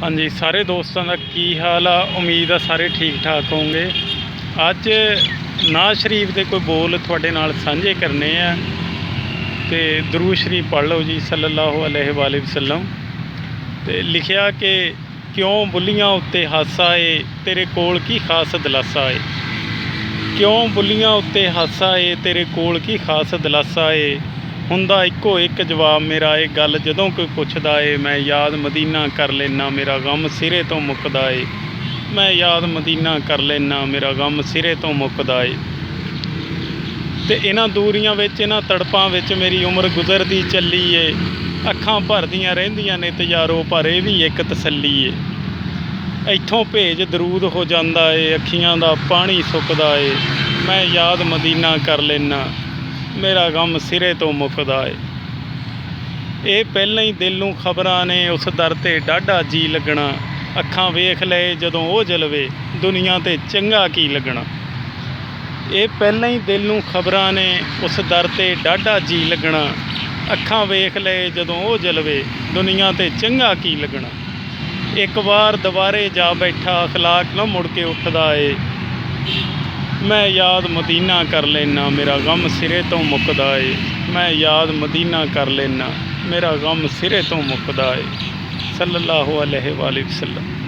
हाँ जी, सारे दोस्तों का की हाल आ। उम्मीद आ सारे ठीक ठाक होंगे। अज नाज शरीफ के कोई बोल थोड़े नाल साझे करने आ ते दरूद शरीफ पढ़ लो जी सल्लल्लाहु अलैहि वसल्लम। ते लिखिया कि क्यों बुलियां उत्ते हासा है तेरे कोल की खास दिलासा है। क्यों बुलियां उत्ते हासा है तेरे कोल की खास दिलासा है। हुंदा इक्को एक जवाब मेरा है गल जदों कोई पुछदा है मैं याद मदीना कर लेना मेरा गम सिरे तो मुकदा है। मैं याद मदीना कर लेना मेरा गम सिरे तो मुकदा है। ते इन्हां दूरियां विच इन्हां तड़पां विच मेरी उम्र गुजरदी चली है। अखां भरदियां रहिंदियां ने ते यारो पर इह वी एक तसल्ली है। इत्थों भेज दरूद हो जांदा है अखियां दा पानी सुकदा है। मैं याद मदीना कर लेना मेरा गम सिरे तो मुकदा है। ये पहलां ही दिल नूं खबरां ने उस दर ते डाढा जी लगना। अखां वेख लए जदों ओह जलवे दुनिया ते चंगा की लगना। ये पहलां ही दिल नूं खबरां ने उस दर ते डाढा जी लगना। अखां वेख लए जदों ओह जलवे दुनिया ते चंगा की लगना। एक बार दुबारे जा बैठा अखलाक न मुड़ के उठदा है। मैं याद मदीना कर लेना मेरा गम सिरे तो मुकदा है। मैं याद मदीना कर लेना मेरा गम सिरे तो मुकदा है। सल्लल्लाहु अलैहि वसल्लम।